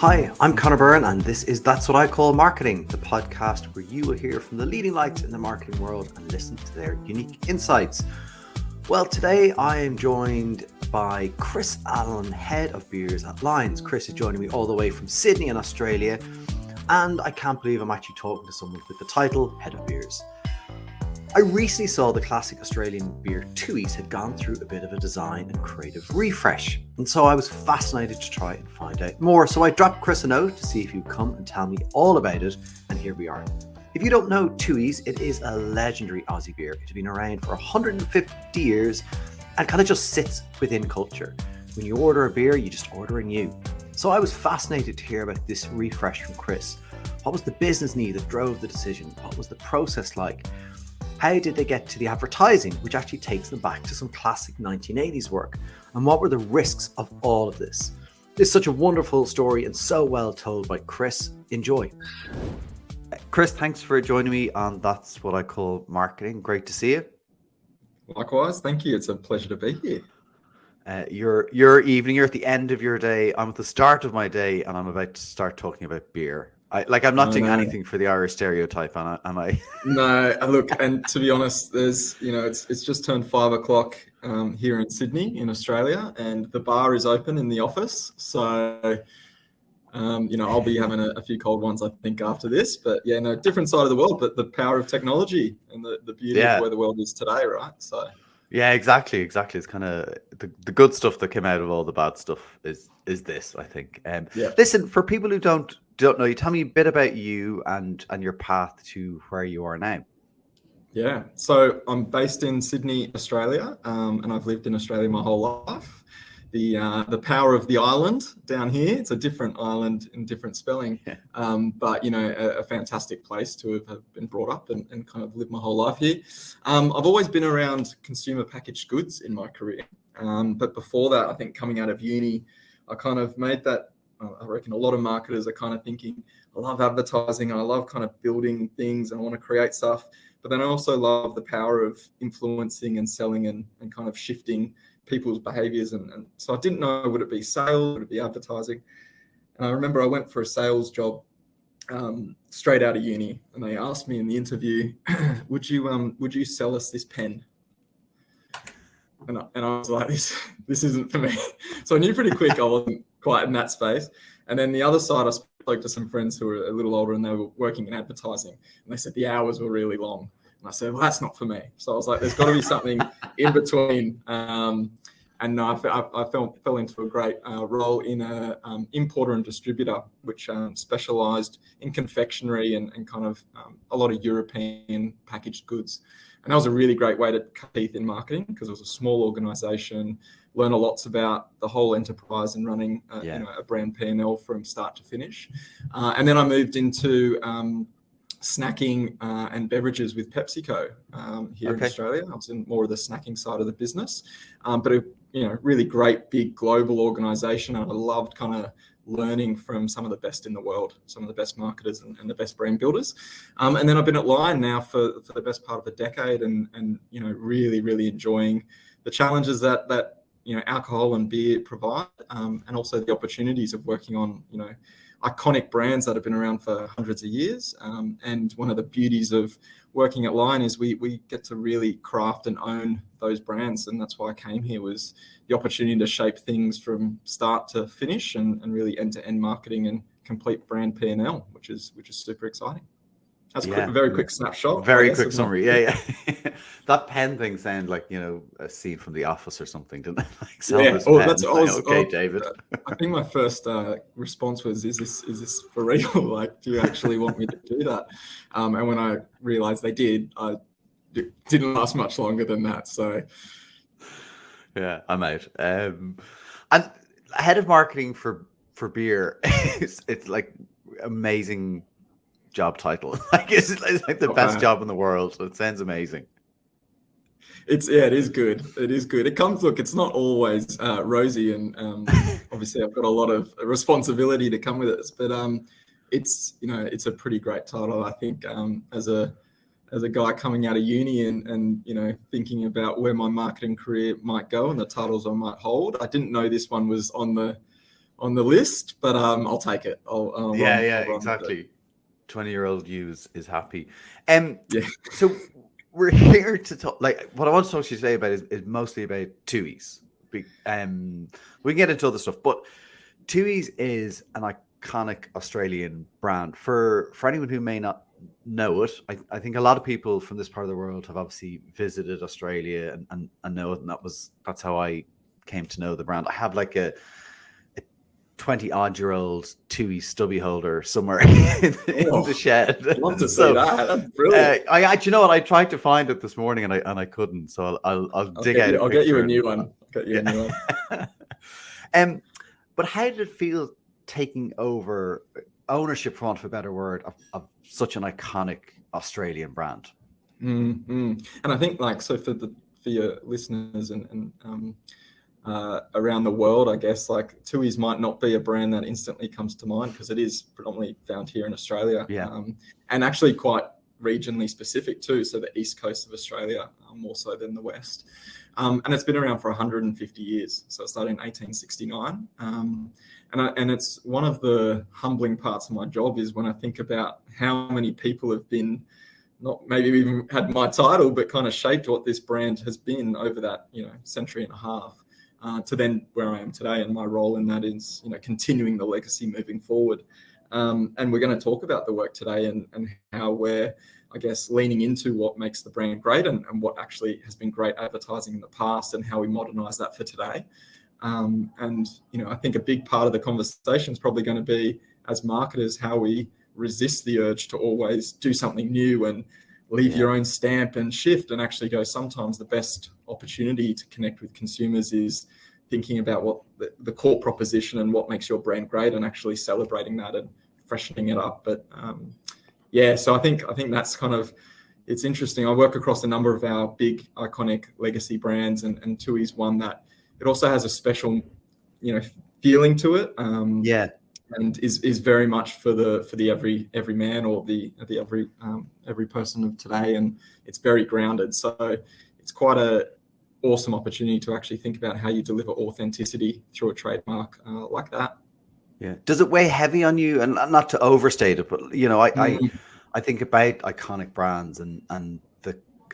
Hi, I'm Conor Byrne, and this is That's What I Call Marketing, the podcast where you will hear from the leading lights in the marketing world and listen to their unique insights. Well, today I am joined by Chris Allan, Head of Beers at Lions. Chris is joining me all the way from Sydney in Australia, and I can't believe I'm actually talking to someone with the title Head of Beers. I recently saw the classic Australian beer Tooheys had gone through a bit of a design and creative refresh, and so I was fascinated to try and find out more. So I dropped Chris a note to see if he'd come and tell me all about it, and here we are. If you don't know Tooheys, it is a legendary Aussie beer. It's been around for 150 years and kind of just sits within culture. When you order a beer, you just order a new. So I was fascinated to hear about this refresh from Chris. What was the business need that drove the decision? What was the process like? How did they get to the advertising, which actually takes them back to some classic 1980s work? And what were the risks of all of this? This is such a wonderful story and so well told by Chris. Enjoy. Chris, thanks for joining me on That's What I Call Marketing. Great to see you. Likewise, thank you. It's a pleasure to be here. Your evening, you're at the end of your day. I'm at the start of my day, and I'm about to start talking about beer. I'm not doing anything for the Irish stereotype, am I? No, look, and to be honest, there's, it's just turned 5 o'clock here in Sydney, in Australia, and the bar is open in the office. So, I'll be having a few cold ones, I think, after this. But yeah, no, different side of the world, but the power of technology and the beauty of where the world is today, right? So. Yeah, exactly. It's kind of the good stuff that came out of all the bad stuff is this, I think. Listen, for people who don't know you, tell me a bit about you and your path to where you are now. Yeah, so I'm based in Sydney, Australia, and I've lived in Australia my whole life. The power of the island down here. It's a different island in different spelling, but a fantastic place to have been brought up and kind of lived my whole life here. I've always been around consumer packaged goods in my career, but before that, I think coming out of uni, I kind of made that. I reckon a lot of marketers are kind of thinking, I love advertising, I love kind of building things, and I want to create stuff, but then I also love the power of influencing and selling and kind of shifting people's behaviors. And so I didn't know, would it be sales, would it be advertising? And I remember I went for a sales job straight out of uni, and they asked me in the interview, would you sell us this pen? And I was like, this isn't for me. So I knew pretty quick I wasn't quite in that space. And then the other side, I spoke to some friends who were a little older and they were working in advertising, and they said the hours were really long. And I said, well, that's not for me. So I was like, there's got to be something in between. And I fell into a great role in an importer and distributor, which specialized in confectionery and kind of a lot of European packaged goods. And that was a really great way to cut teeth in marketing, because it was a small organization, learn a lot about the whole enterprise and running a brand P&L from start to finish. And then I moved into snacking and beverages with PepsiCo here in Australia. I was in more of the snacking side of the business, but a really great big global organization. And I loved kind of learning from some of the best in the world, some of the best marketers and the best brand builders. And then I've been at Lion now for the best part of a decade, and really, really enjoying the challenges that alcohol and beer provide, and also the opportunities of working on iconic brands that have been around for hundreds of years. And one of the beauties of working at Lion is we get to really craft and own those brands. And that's why I came here, was the opportunity to shape things from start to finish and really end-to-end marketing and complete brand P&L, which is super exciting. That's a very quick snapshot. Very quick summary. Yeah. That pen thing sounded like, a scene from The Office or something, didn't it? David. I think my first response was, is this for real? Like, do you actually want me to do that? And when I realized they did, it didn't last much longer than that. So yeah, I'm out. And head of marketing for beer, it's like amazing job title. It's like the best job in the world. So it sounds amazing. It is good. It is good. It's not always rosy, and obviously I've got a lot of responsibility to come with it, but it's a pretty great title, I think, as a guy coming out of uni and thinking about where my marketing career might go and the titles I might hold. I didn't know this one was on the on the list, but I'll take it. I'll I'll run with it. Exactly. 20-year-old you is happy. Yeah. So we're here to talk. Like, what I want to talk to you today about is mostly about Tooheys. We can get into other stuff, but Tooheys is an iconic Australian brand. For anyone who may not know it, I think a lot of people from this part of the world have obviously visited Australia and know it, and that's how I came to know the brand. I have like a 20-odd-year-old Tooheys stubby holder somewhere in the shed. Love to see that. That's brilliant. You know what? I tried to find it this morning and I couldn't. So I'll dig out. I'll get you a new one. Get you a new one. But how did it feel taking over ownership, for want of a better word, of such an iconic Australian brand? And I think, like, so for your listeners and around the world, I guess, like, Tooheys might not be a brand that instantly comes to mind because it is predominantly found here in Australia, and actually quite regionally specific too. So the east coast of Australia, more so than the west, and it's been around for 150 years. So it started in 1869, and it's one of the humbling parts of my job is when I think about how many people have been, not maybe even had my title, but kind of shaped what this brand has been over that century and a half. To then where I am today, and my role in that is continuing the legacy moving forward. And we're going to talk about the work today and how we're, I guess, leaning into what makes the brand great and what actually has been great advertising in the past and how we modernize that for today. And I think a big part of the conversation is probably going to be, as marketers, how we resist the urge to always do something new and leave your own stamp and shift, and actually go, sometimes the best opportunity to connect with consumers is thinking about what the core proposition and what makes your brand great, and actually celebrating that and freshening it up. But so I think that's kind of, it's interesting. I work across a number of our big iconic legacy brands, and Tooheys one that it also has a special feeling to it. And is very much for the every man, or the every person of today, and it's very grounded. So it's quite a awesome opportunity to actually think about how you deliver authenticity through a trademark like that. Yeah. Does it weigh heavy on you? And not to overstate it, but I think about iconic brands and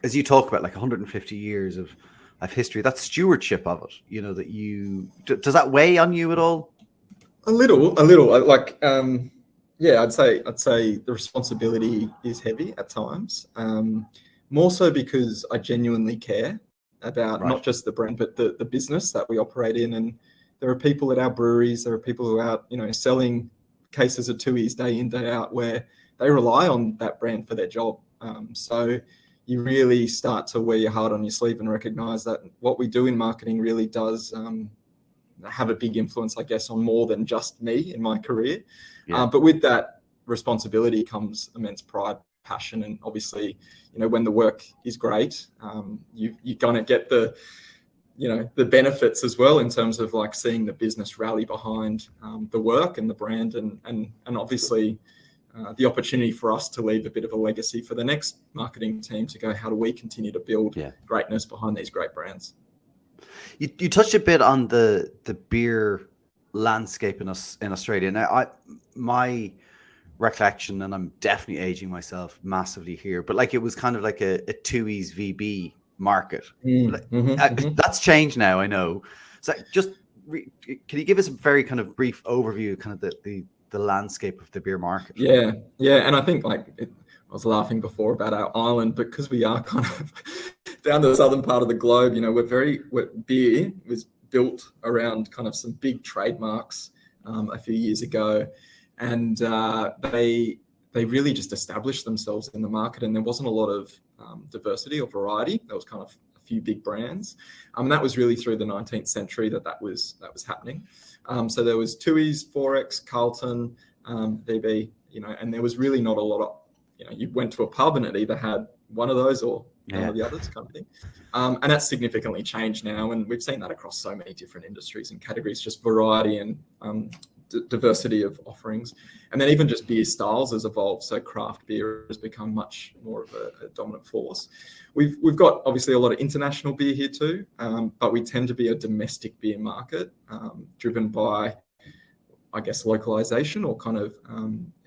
as you talk about, like 150 years of history, that stewardship of it. Does that weigh on you at all? A little. Like, I'd say the responsibility is heavy at times. More so because I genuinely care about not just the brand, but the business that we operate in. And there are people at our breweries, there are people who are out, selling cases of Tooheys day in, day out, where they rely on that brand for their job. So you really start to wear your heart on your sleeve and recognize that what we do in marketing really does have a big influence, I guess, on more than just me in my career. But with that responsibility comes immense pride, passion, and obviously, when the work is great, you're going to get the benefits as well, in terms of like seeing the business rally behind the work and the brand, and obviously the opportunity for us to leave a bit of a legacy for the next marketing team to go, how do we continue to build greatness behind these great brands? You touched a bit on the beer landscape in Australia. Now, my recollection, and I'm definitely aging myself massively here, but like it was kind of like a Tooheys VB market. That's changed now, I know. So just can you give us a very kind of brief overview, kind of the landscape of the beer market? Yeah, and I think I was laughing before about our island, because we are kind of down the southern part of the globe. Beer was built around kind of some big trademarks a few years ago, and they really just established themselves in the market, and there wasn't a lot of diversity or variety. There was kind of a few big brands, and that was really through the 19th century that was happening. So there was Tooheys, Forex, Carlton, VB, and there was really not a lot of, you went to a pub and it either had one of those or one of the others, kind of thing. And that's significantly changed now, and we've seen that across so many different industries and categories, just variety and diversity of offerings. And then even just beer styles has evolved, so craft beer has become much more of a dominant force. We've got obviously a lot of international beer here too, but we tend to be a domestic beer market, driven by I guess, localization or kind of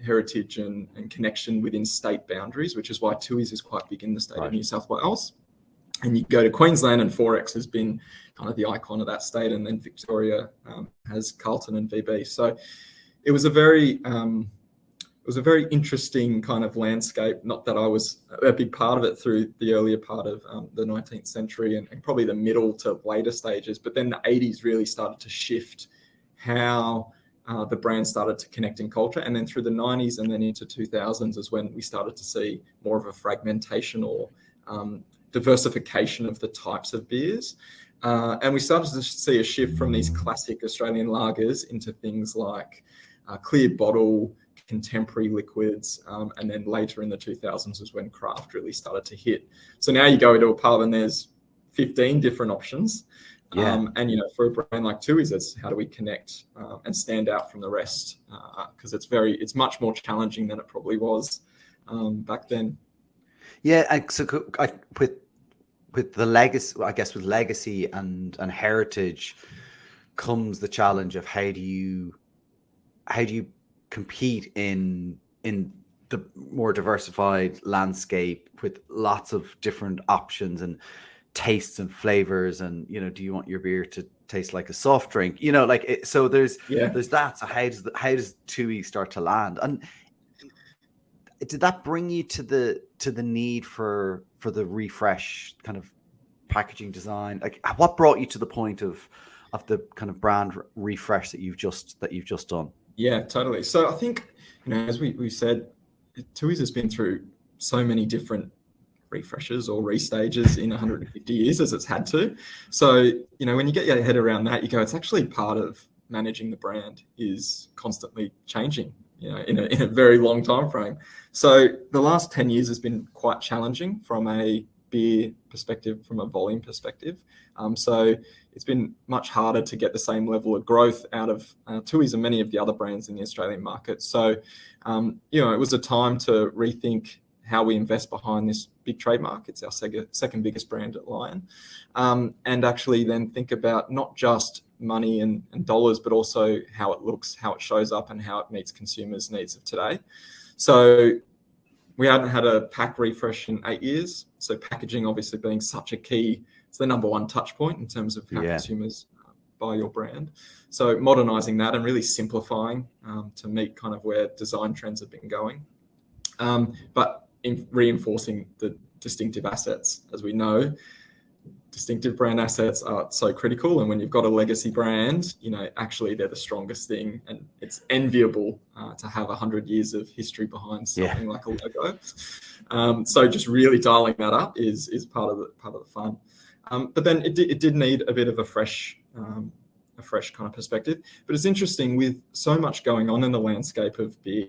heritage and connection within state boundaries, which is why Tooheys is quite big in the state of New South Wales. And you go to Queensland, and Forex has been kind of the icon of that state, and then Victoria has Carlton and VB. So it was a very interesting kind of landscape. Not that I was a big part of it through the earlier part of the 19th century and probably the middle to later stages, but then the 80s really started to shift how the brand started to connect in culture. And then through the 90s and then into 2000s is when we started to see more of a fragmentation or diversification of the types of beers. And we started to see a shift from these classic Australian lagers into things like clear bottle, contemporary liquids, and then later in the 2000s was when craft really started to hit. So now you go to a pub and there's 15 different options. And, you know, for a brand like Tooheys, it's how do we connect and stand out from the rest? Because it's much more challenging than it probably was back then. Yeah, and so with the legacy, I guess, with legacy and heritage comes the challenge of how do you compete in the more diversified landscape with lots of different options and tastes and flavors, and, you know, do you want your beer to taste like a soft drink, you know, like it, so there's that. So how does Tooheys start to land? And did that bring you to the need for the refresh kind of packaging design? Like, what brought you to the point of the kind of brand refresh that you've just done? Yeah, totally. So I think, you know, as we said, Tooheys has been through so many different refreshes or restages in 150 years as it's had to. So, you know, when you get your head around that, you go, it's actually part of managing the brand is constantly changing, you know, in a very long time frame. So the last 10 years has been quite challenging from a beer perspective, from a volume perspective. So it's been much harder to get the same level of growth out of Tooheys and many of the other brands in the Australian market. So, you know, it was a time to rethink how we invest behind this big trademark. It's our second biggest brand at Lion. And actually then think about not just money and dollars, but also how it looks, how it shows up, and how it meets consumers' needs of today. So we hadn't had a pack refresh in 8 years. So packaging obviously being such a key, it's the number one touch point in terms of how consumers buy your brand. So modernizing that and really simplifying to meet kind of where design trends have been going. But in reinforcing the distinctive assets. As we know, distinctive brand assets are so critical. And when you've got a legacy brand, you know, actually they're the strongest thing. And it's enviable to have 100 years of history behind something like a logo. So just really dialing that up is part of the fun. But then it did need a bit of a fresh kind of perspective. But it's interesting with so much going on in the landscape of beer.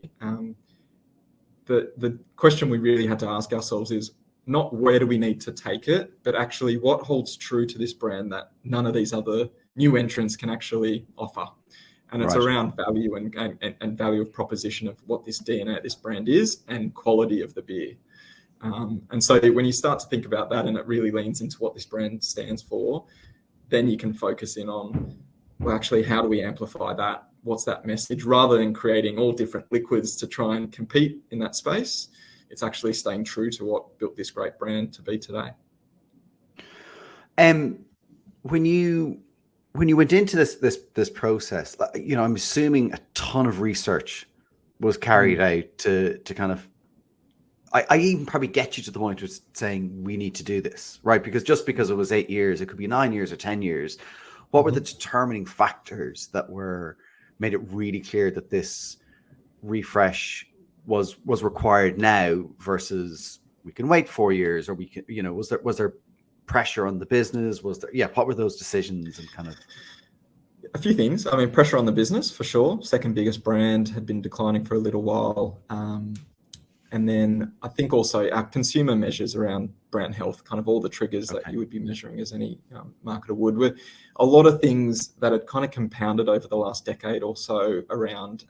The question we really had to ask ourselves is not where do we need to take it, but actually what holds true to this brand that none of these other new entrants can actually offer. And it's around value and value of proposition of what this DNA, this brand is, and quality of the beer. And so when you start to think about that and it really leans into what this brand stands for, then you can focus in on, well, actually, how do we amplify that? What's that message? Rather than creating all different liquids to try and compete in that space, it's actually staying true to what built this great brand to be today. When you went into this process, you know, I'm assuming a ton of research was carried out to kind of, I even probably get you to the point of saying we need to do this, right? Because just because it was 8 years, it could be 9 years or 10 years. What were the determining factors that made it really clear that this refresh was required now versus we can wait 4 years, or we can, you know, was there pressure on the business? What were those decisions and kind of? A few things. I mean, pressure on the business for sure. Second biggest brand, had been declining for a little while. And then I think also our consumer measures around brand health, kind of all the triggers that you would be measuring as any marketer would, with a lot of things that had kind of compounded over the last decade or so around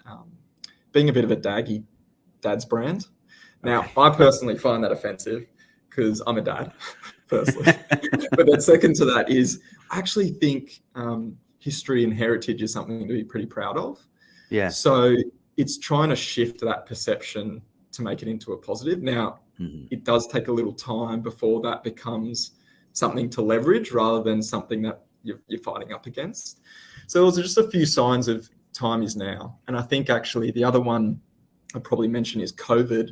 being a bit of a dad's brand. Now, I personally find that offensive because I'm a dad, firstly. But then second to that is I actually think history and heritage is something to be pretty proud of. Yeah. So it's trying to shift that perception to make it into a positive. Now, it does take a little time before that becomes something to leverage rather than something that you're fighting up against. So those are just a few signs of time is now. And I think actually the other one I probably mention is COVID,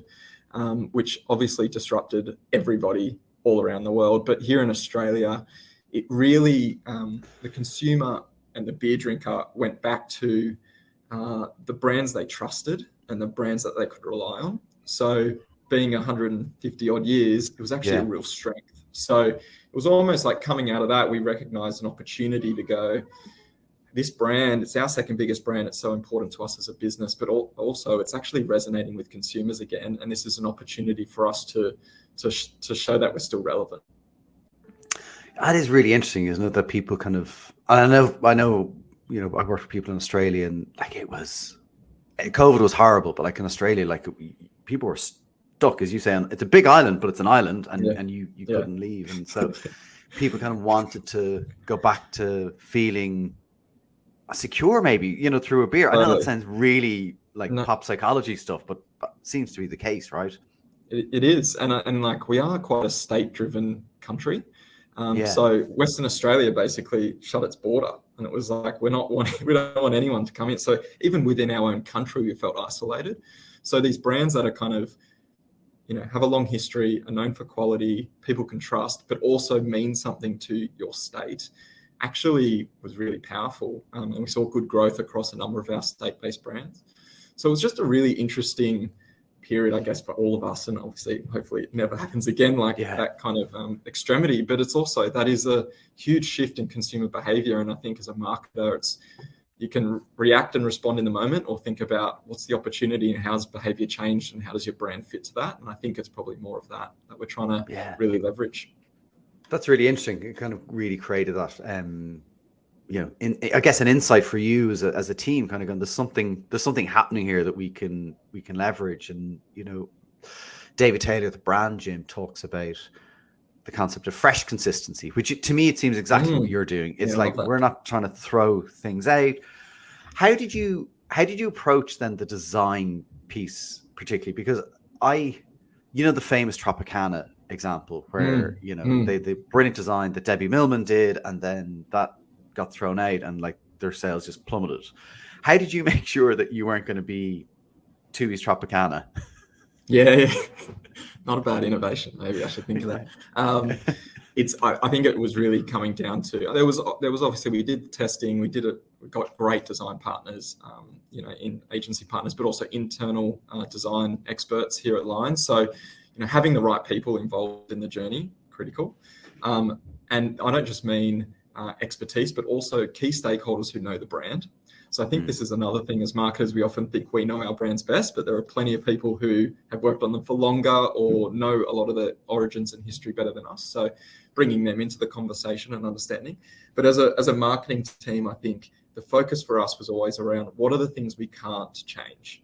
which obviously disrupted everybody all around the world. But here in Australia, it really, the consumer and the beer drinker went back to the brands they trusted and the brands that they could rely on. So being 150 odd years, it was actually a real strength. So it was almost like coming out of that, we recognized an opportunity to go, this brand, it's our second biggest brand. It's so important to us as a business, but also it's actually resonating with consumers again. And this is an opportunity for us to show that we're still relevant. That is really interesting, isn't it? That people kind of, I know, you know, I worked with people in Australia, and like COVID was horrible, but like in Australia, like people were stuck, as you say, it's a big island, but it's an island, and you couldn't leave, and so people kind of wanted to go back to feeling secure, maybe, you know, through a beer. I know that sounds really like pop psychology stuff, but seems to be the case, right? It is, and like we are quite a state-driven country. So Western Australia basically shut its border, and it was like we don't want anyone to come in. So even within our own country, we felt isolated. So these brands that are kind of, you know, have a long history, are known for quality, people can trust, but also mean something to your state, actually was really powerful. And we saw good growth across a number of our state-based brands. So it was just a really interesting period, I guess, for all of us. And obviously, hopefully it never happens again, like that kind of extremity. But it's also, that is a huge shift in consumer behavior. And I think as a marketer, you can react and respond in the moment, or think about what's the opportunity and how's behavior changed and how does your brand fit to that. And I think it's probably more of that we're trying to really leverage. That's really interesting. It kind of really created that, you know, I guess an insight for you as a team, kind of going, there's something happening here that we can leverage. And, you know, David Taylor, the brand Jim, talks about the concept of fresh consistency, which to me, it seems exactly what you're doing. It's like, we're not trying to throw things out. How did you approach then the design piece particularly? Because you know, the famous Tropicana example where, you know, the brilliant design that Debbie Millman did, and then that got thrown out and like their sales just plummeted. How did you make sure that you weren't going to be Tooheys Tropicana? Not a bad innovation. Maybe I should think of that. I think it was really coming down to, there was obviously, we did testing, we got great design partners, you know, in agency partners, but also internal design experts here at Line. So, you know, having the right people involved in the journey, critical. And I don't just mean expertise, but also key stakeholders who know the brand. So I think this is another thing. As marketers, we often think we know our brands best, but there are plenty of people who have worked on them for longer or know a lot of the origins and history better than us. So bringing them into the conversation and understanding. But as a marketing team, I think the focus for us was always around, what are the things we can't change?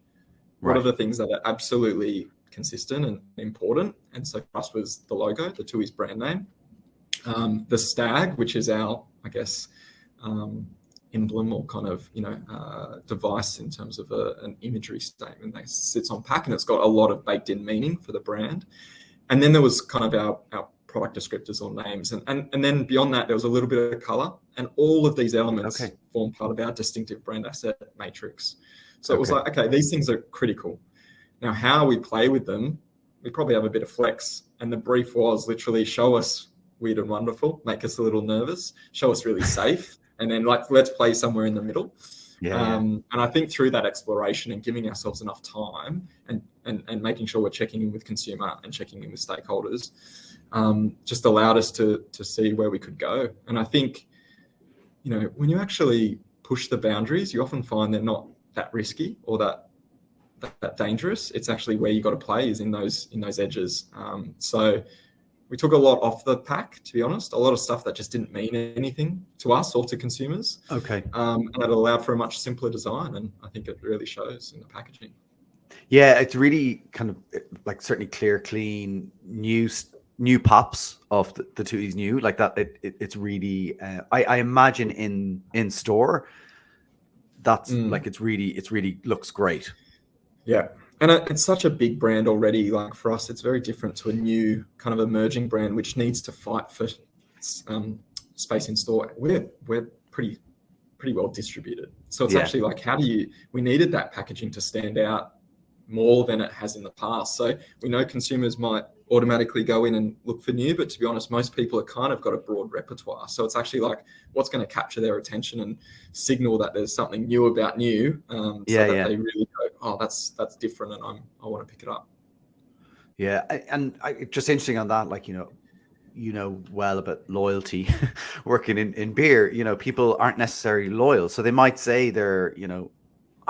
What are the things that are absolutely consistent and important? And so for us was the logo, the Tooheys brand name, the stag, which is our, I guess, emblem or kind of, you know, device in terms of an imagery statement that sits on pack, and it's got a lot of baked in meaning for the brand. And then there was kind of our product descriptors or names, and then beyond that there was a little bit of color, and all of these elements form part of our distinctive brand asset matrix. So it was like, okay, these things are critical. Now how we play with them, we probably have a bit of flex, and the brief was literally show us weird and wonderful, make us a little nervous, show us really safe, and then like, let's play somewhere in the middle. And I think through that exploration and giving ourselves enough time and making sure we're checking in with consumer and checking in with stakeholders, just allowed us to see where we could go. And I think, you know, when you actually push the boundaries, you often find they're not that risky or that dangerous. It's actually where you got to play is in those edges. So we took a lot off the pack, to be honest, a lot of stuff that just didn't mean anything to us or to consumers. And it allowed for a much simpler design. And I think it really shows in the packaging. Yeah, it's really kind of like certainly clear, clean, new pops of the Tooheys new, like that. It's really, I imagine in store, that's like it's really looks great. Yeah. And it's such a big brand already. Like for us, it's very different to a new kind of emerging brand, which needs to fight for space in store. We're pretty well distributed. So it's actually like, we needed that packaging to stand out more than it has in the past. So we know consumers might automatically go in and look for new, but to be honest, most people have kind of got a broad repertoire. So it's actually like, what's going to capture their attention and signal that there's something new about new, so that they really go, oh, that's different, and I want to pick it up. Yeah, and just interesting on that, like, you know well about loyalty working in beer. People aren't necessarily loyal, so they might say they're,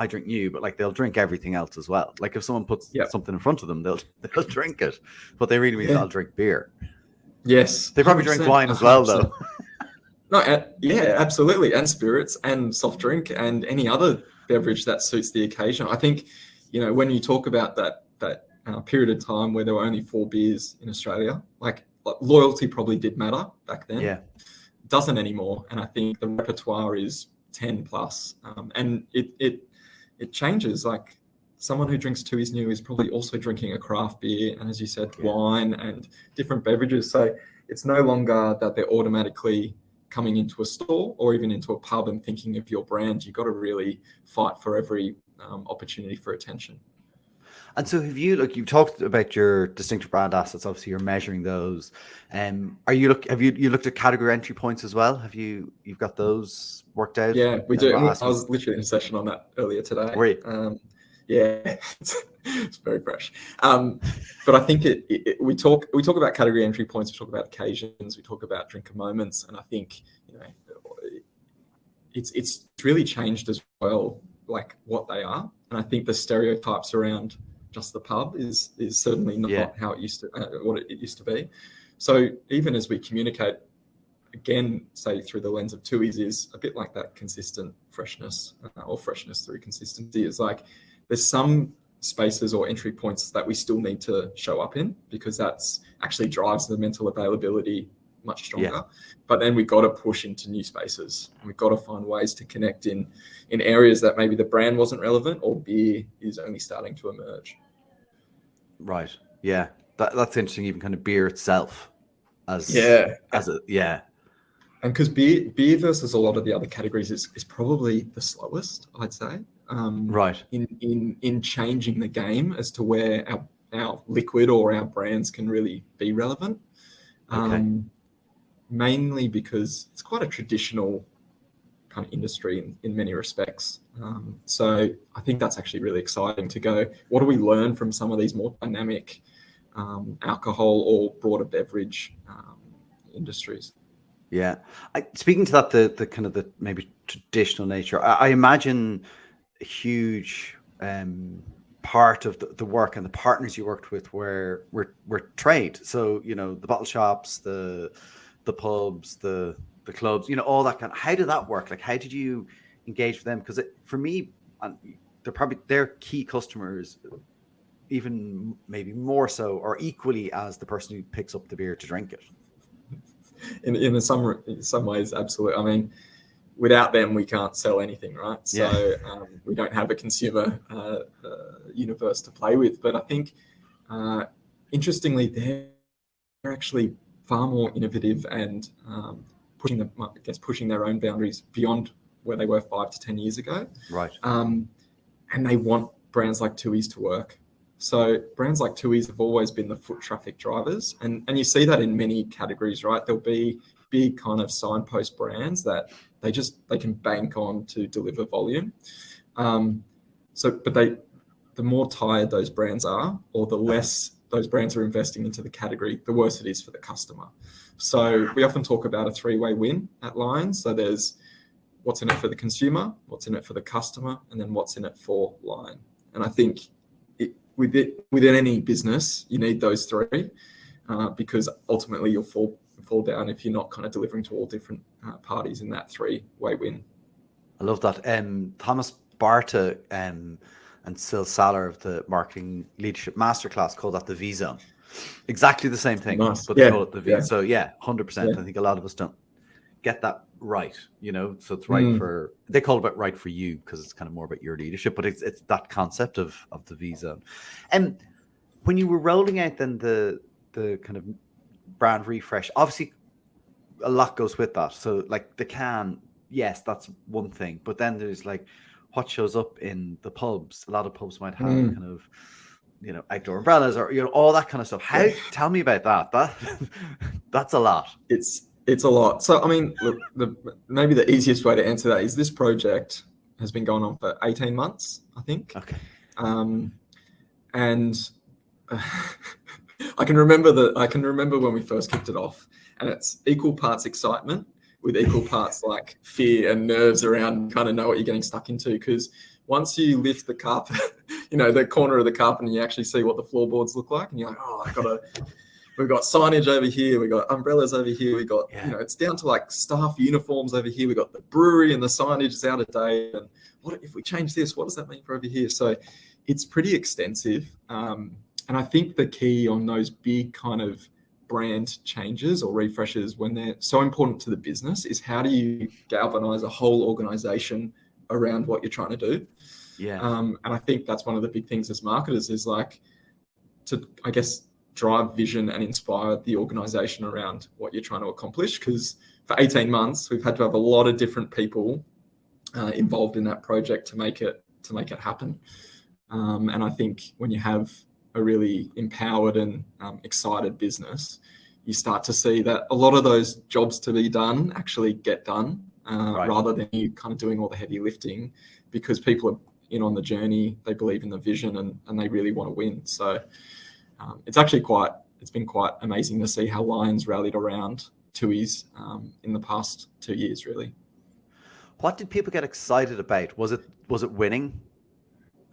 I drink new, but like they'll drink everything else as well. Like if someone puts something in front of them, they'll drink it, but they really mean I'll drink beer. Yes, they probably drink wine as well, 100%. Though. No, yeah, absolutely, and spirits and soft drink and any other beverage that suits the occasion. I think, when you talk about that period of time where there were only 4 beers in Australia, like loyalty probably did matter back then. Yeah, doesn't anymore, and I think the repertoire is 10 plus, and it changes. Like someone who drinks Tooheys New is probably also drinking a craft beer, and as you said, wine and different beverages. So it's no longer that they're automatically coming into a store or even into a pub and thinking of your brand. You've got to really fight for every opportunity for attention. And so you've talked about your distinctive brand assets. Obviously you're measuring those. Have you looked at category entry points as well? You've got those worked out? Yeah, we do. I was literally in a session on that earlier today. Were you? Yeah, it's very fresh. But I think we talk about category entry points, we talk about occasions, we talk about drinker moments, and I think it's really changed as well, like what they are. And I think the stereotypes around just the pub is certainly not how it used to what it used to be. So even as we communicate, again, say through the lens of Tooheys, is a bit like that consistent freshness, or freshness through consistency. It's like there's some spaces or entry points that we still need to show up in, because that's actually drives the mental availability much stronger. Yeah. But then we've got to push into new spaces. We've got to find ways to connect in areas that maybe the brand wasn't relevant or beer is only starting to emerge. Right. Yeah. That's interesting. Even kind of beer itself And because beer versus a lot of the other categories is probably the slowest, I'd say. Right. In changing the game as to where our liquid or our brands can really be relevant. Okay. Mainly because it's quite a traditional kind of industry in many respects. So I think that's actually really exciting to go, what do we learn from some of these more dynamic alcohol or broader beverage industries? Yeah. Speaking to that, the kind of the maybe traditional nature, I imagine a huge part of the work and the partners you worked with were trade. So, the bottle shops, the pubs, the clubs, all that kind of, how did that work? Like, how did you engage with them? Because for me, they're key customers, even maybe more so or equally as the person who picks up the beer to drink it. In some ways, absolutely. I mean, without them, we can't sell anything, right? So we don't have a consumer universe to play with. But I think, interestingly, they're actually far more innovative and pushing their own boundaries beyond where they were 5 to 10 years ago. Right. And they want brands like Tooheys to work. So brands like Tooheys have always been the foot traffic drivers. And you see that in many categories, right? There'll be big kind of signpost brands that they can bank on to deliver volume. But the more tired those brands are, or the less those brands are investing into the category, the worse it is for the customer. So we often talk about a 3-way win at Lions. So there's what's in it for the consumer, what's in it for the customer, and then what's in it for Lion. And I think within any business, you need those 3, because ultimately you'll fall down if you're not kind of delivering to all different parties in that 3-way win. I love that. Thomas Barta and Sil Saller of the Marketing Leadership Masterclass call that the V zone. Exactly the same thing, nice. But they call it the V. So 100%. I think a lot of us don't get that right, you know, so it's right Mm, for, they call it right for you because it's kind of more about your leadership, but it's that concept of the V zone. And when you were rolling out then the kind of brand refresh, obviously a lot goes with that. So like the can, yes, that's one thing, but then there's like what shows up in the pubs. A lot of pubs might have mm, kind of, you know, outdoor umbrellas or, you know, all that kind of stuff. How, yeah, tell me about that. That's a lot. it's a lot. So I mean, look, maybe the easiest way to answer that is this project has been going on for 18 months, I think. Okay. Um, and I can remember when we first kicked it off, and it's equal parts excitement with equal parts like fear and nerves around kind of know what you're getting stuck into. Because once you lift the carpet, the corner of the carpet, and you actually see what the floorboards look like, and you're like, oh, we've got signage over here, we've got umbrellas over here, we got, Yeah. it's down to like staff uniforms over here, we got the brewery and the signage is out of date. And what if we change this? What does that mean for over here? So it's pretty extensive. And I think the key on those big kind of brand changes or refreshes, when they're so important to the business, is how do you galvanize a whole organization around what you're trying to do? Yeah. And I think that's one of the big things as marketers is like to, I guess, drive vision and inspire the organization around what you're trying to accomplish. Because for 18 months, we've had to have a lot of different people involved in that project to make it happen. And I think when you have a really empowered and excited business, you start to see that a lot of those jobs to be done actually get done, Right. rather than you kind of doing all the heavy lifting, because people are in on the journey, they believe in the vision, and they really want to win. So it's been quite amazing to see how Lions rallied around Tooheys in the past 2 years, really. What did people get excited about? Was it winning?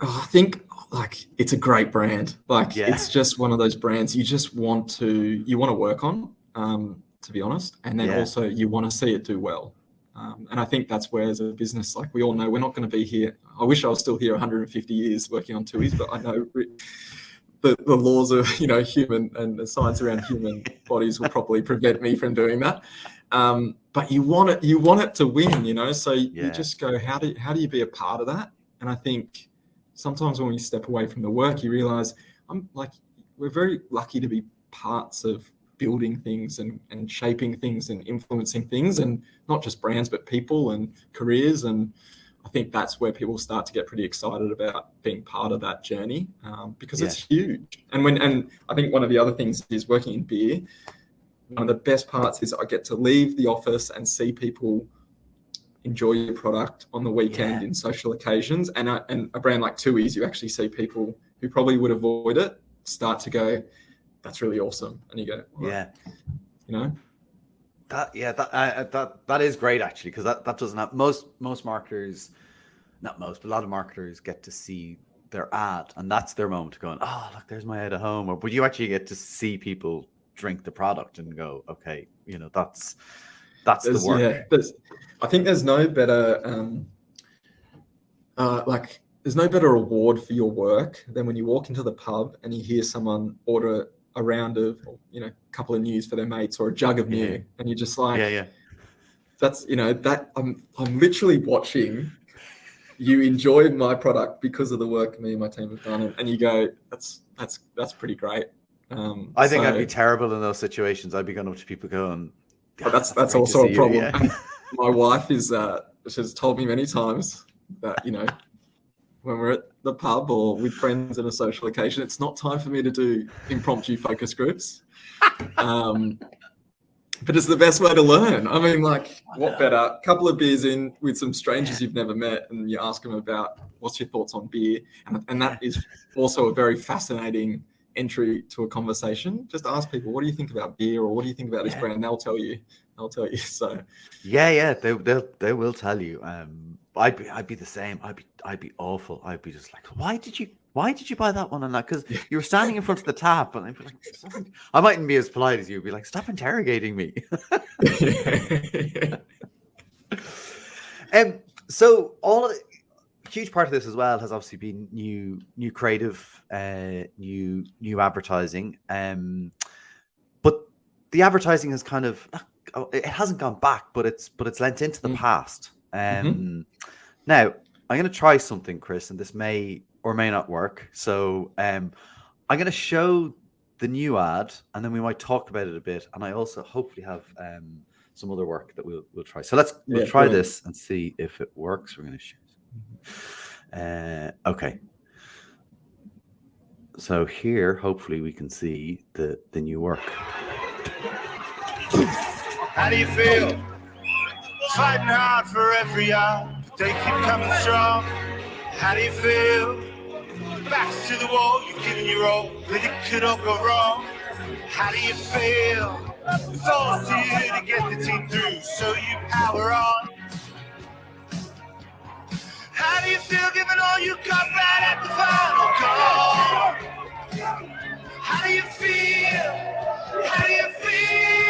Oh, I think like it's a great brand. Like Yeah. it's just one of those brands you just want to work on, to be honest, and then Yeah. also you want to see it do well. And I think that's where, as a business, like we all know, we're not going to be here. I wish I was still here 150 years working on Tooheys, but I know the laws of human and the science around human bodies will probably prevent me from doing that. But you want it to win, so you just go, how do you be a part of that? And I think sometimes when we step away from the work, you realize we're very lucky to be parts of building things and shaping things and influencing things, and not just brands, but people and careers. And I think that's where people start to get pretty excited about being part of that journey, because it's huge. And I think one of the other things is working in beer. One of the best parts is I get to leave the office and see people enjoy your product on the weekend in social occasions. And a brand like Tooheys, you actually see people who probably would avoid it start to go, that's really awesome. And you go, well, that is great, actually, because that doesn't have most marketers, not most, but a lot of marketers get to see their ad, and that's their moment to go, oh, look, there's my out of home. But you actually get to see people drink the product and go, okay, that's the work. Yeah, I think there's no better there's no better reward for your work than when you walk into the pub and you hear someone order a round of, a couple of news for their mates, or a jug of new, and you're just like, that's that I'm literally watching you enjoy my product because of the work me and my team have done, and you go, that's pretty great. I think I'd be terrible in those situations. I'd be going up to people going, but that's also a problem. My wife she's told me many times that when we're at the pub or with friends in a social occasion, it's not time for me to do impromptu focus groups. But it's the best way to learn. I mean, what better? A couple of beers in with some strangers you've never met, and you ask them about what's your thoughts on beer, and that is also a very fascinating entry to a conversation. Just ask people, what do you think about beer, or what do you think about this brand? And they'll tell you. So they will tell you. I'd be the same. I'd be awful. I'd be just like, why did you buy that one? And that, because you were standing in front of the tap, and I'd be like, I mightn't be as polite as you. Be like, stop interrogating me. So huge part of this as well has obviously been new creative, new advertising. But the advertising has kind of, it hasn't gone back, but it's lent into the past. Mhm. Now I'm going to try something, Chris, and this may or may not work. So I'm going to show the new ad, and then we might talk about it a bit. And I also hopefully have some other work that we'll try. So we'll try brilliant. this and see if it works. We're going to shoot. Okay. So here, hopefully, we can see the new work. How do you feel? Fighting hard for every hour, they keep coming strong. How do you feel? Backs to the wall, you're giving your all, but it could all go wrong. How do you feel? It's all to you to get the team through, so you power on. How do you feel giving all you got right at the final call? How do you feel? How do you feel?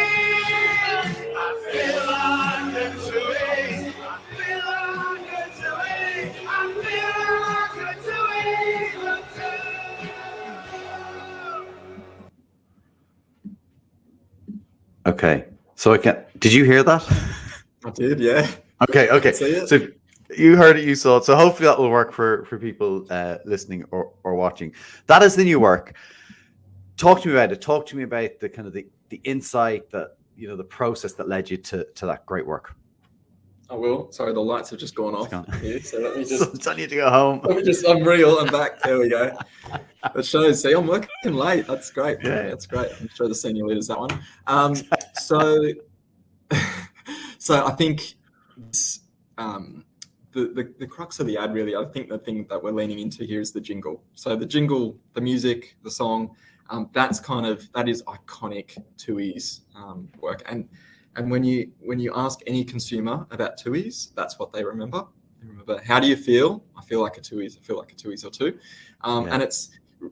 I feel like it's away. I feel like it's away. I feel like it's away. Okay, so did you hear that? I did, yeah. Okay. So you heard it, you saw it. So hopefully that will work for people listening or watching. That is the new work. Talk to me about it. Talk to me about the kind of the insight, that the process that led you to that great work. I will. Sorry, the lights have just gone off here, so let me just. I'm telling you to go home. Let me just. I'm real. I'm back. There we go. That shows. See, I'm working late. That's great. Yeah. That's great. I'm sure the senior leaders that one. So I think this, the crux of the ad, really, I think the thing that we're leaning into here is the jingle. So the jingle, the music, the song, that is iconic Tooheys work. And when you ask any consumer about Tooheys, that's what they remember. They remember, how do you feel? I feel like a Tooheys. I feel like a Tooheys or two. And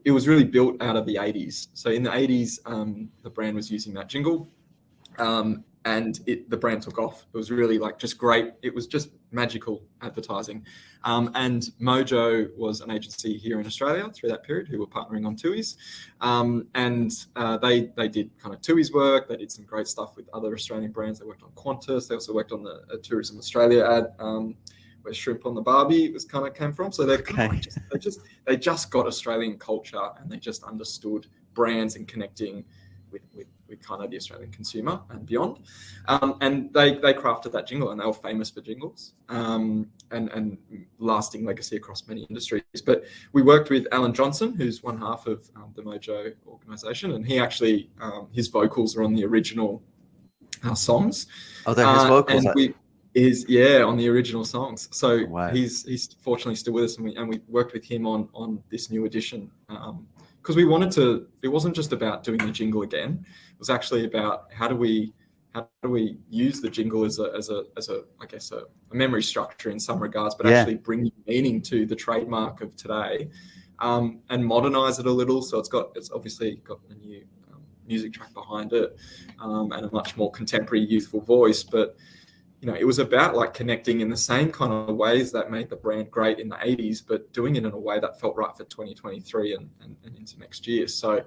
it was really built out of the 80s. So in the 80s, the brand was using that jingle. And the brand took off. It was really just great. It was just magical advertising. And Mojo was an agency here in Australia through that period who were partnering on Tooheys. They did kind of Tooheys work. They did some great stuff with other Australian brands. They worked on Qantas. They also worked on the Tourism Australia ad where Shrimp on the Barbie came from. So they just got Australian culture, and they just understood brands and connecting with kind of the Australian consumer and beyond. And they crafted that jingle, and they were famous for jingles and lasting legacy across many industries. But we worked with Alan Johnson, who's one half of the Mojo organisation, and he actually, his vocals are on the original songs. Oh, they're his vocals? On the original songs. So wow. He's fortunately still with us, and we worked with him on this new edition. Because we wanted to, it wasn't just about doing the jingle again. It was actually about how do we use the jingle as a memory structure in some regards, but actually bring meaning to the trademark of today, and modernize it a little. So it's obviously got a new music track behind it, and a much more contemporary, youthful voice. But it was about connecting in the same kind of ways that made the brand great in the 80s, but doing it in a way that felt right for 2023 and into next year. So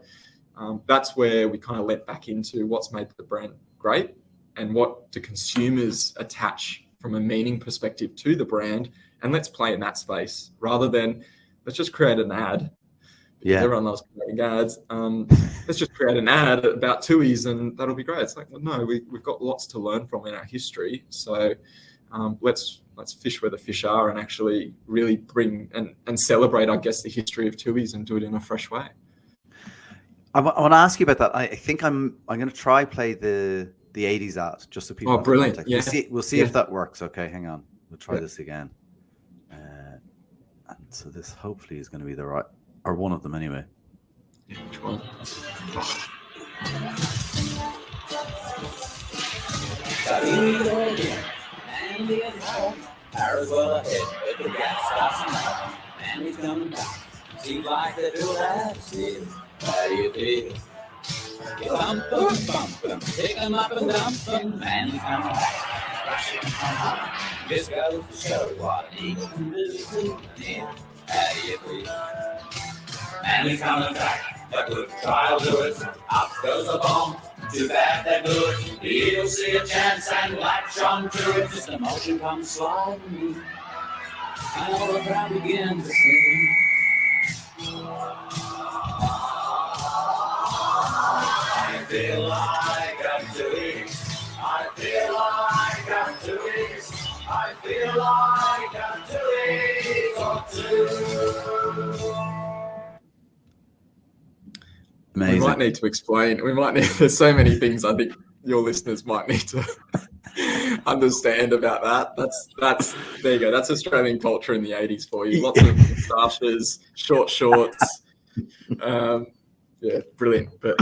that's where we kind of let back into what's made the brand great and what do consumers attach from a meaning perspective to the brand. And let's play in that space rather than let's just create an ad. Yeah. Everyone loves creating ads. Let's just create an ad about Tooheys and that'll be great. It's like, well, no, we've got lots to learn from in our history. So let's fish where the fish are and actually really bring and celebrate, I guess, the history of Tooheys and do it in a fresh way. I want to ask you about that. I think I'm going to try play the 80s ad just so people. Oh, brilliant! Yeah. We'll see if that works. Okay, hang on. We'll try this again. And so this hopefully is going to be the right. Or one of them anyway. Yeah, which one? And the other side, Paris well ahead, but the gas stops now. And he's coming back. Seems like the two lads here. How do you feel? You bump them, pick them up and dump them, and he's coming back. This goes to show what an eagle can really do. How do you feel? And he's coming back, but with trial doers, up goes the bomb. Too bad they're good. He'll see a chance and latch on to it. Just emotion comes sliding in, and all the crowd begin to sing. I feel like I'm Tooheys. I feel like I'm Tooheys. I feel like I'm Tooheys or two. Amazing. We might need to explain. There's so many things I think your listeners might need to understand about that. That's there you go. That's Australian culture in the 80s for you. Lots of moustaches, short shorts. Yeah, brilliant. But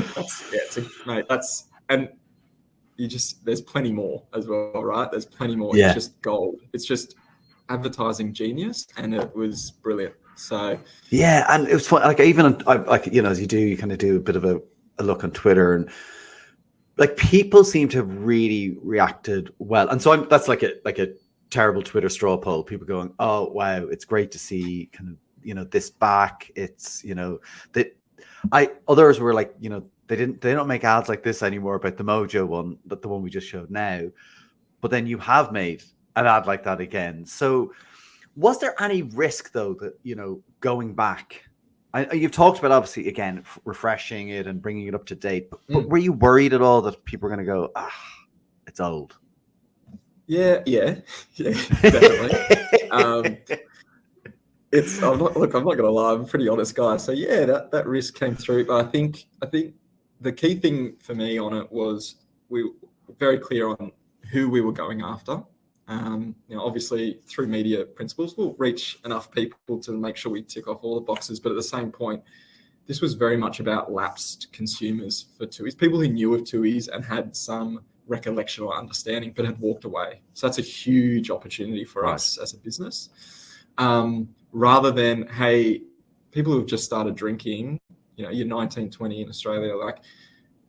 there's plenty more as well, right? There's plenty more. Yeah. It's just gold. It's just advertising genius, and it was brilliant. So yeah, and it was fun. Like even like as you do, you kind of do a bit of a look on Twitter, and like people seem to have really reacted well. And so that's like a terrible Twitter straw poll. People going, "Oh wow, it's great to see kind of this back." It's that others were like they don't make ads like this anymore about the Mojo one, but the one we just showed now. But then you have made an ad like that again. So was there any risk though that going back? You've talked about obviously again refreshing it and bringing it up to date, but were you worried at all that people are going to go, it's old? Yeah, definitely. I'm not going to lie. I'm a pretty honest guy. So yeah, that risk came through. But I think the key thing for me on it was we were very clear on who we were going after. Obviously through media principles, we'll reach enough people to make sure we tick off all the boxes. But at the same point, this was very much about lapsed consumers for Tooheys, people who knew of Tooheys and had some recollection or understanding, but had walked away. So that's a huge opportunity for us as a business. Rather than, hey, people who have just started drinking, you're 19, 20 in Australia, like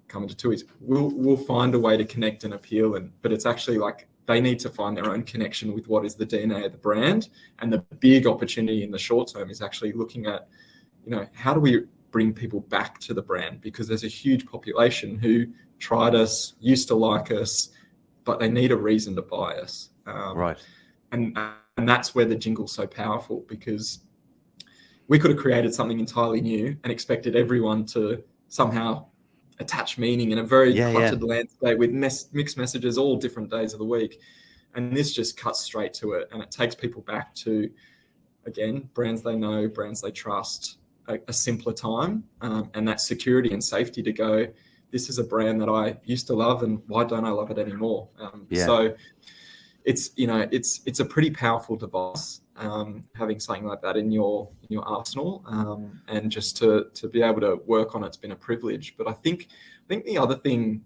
coming to Tooheys, we'll find a way to connect and appeal. But it's actually like they need to find their own connection with what is the DNA of the brand. And the big opportunity in the short term is actually looking at, how do we bring people back to the brand? Because there's a huge population who tried us, used to like us, but they need a reason to buy us. Right. And that's where the jingle's so powerful, because we could have created something entirely new and expected everyone to somehow attach meaning in a very cluttered landscape with mixed messages all different days of the week. And this just cuts straight to it. And it takes people back to, again, brands they know, brands they trust, a simpler time, and that security and safety to go, this is a brand that I used to love, and why don't I love it anymore? So it's a pretty powerful device, having something like that in your arsenal, and just to be able to work on it's been a privilege. But I think the other thing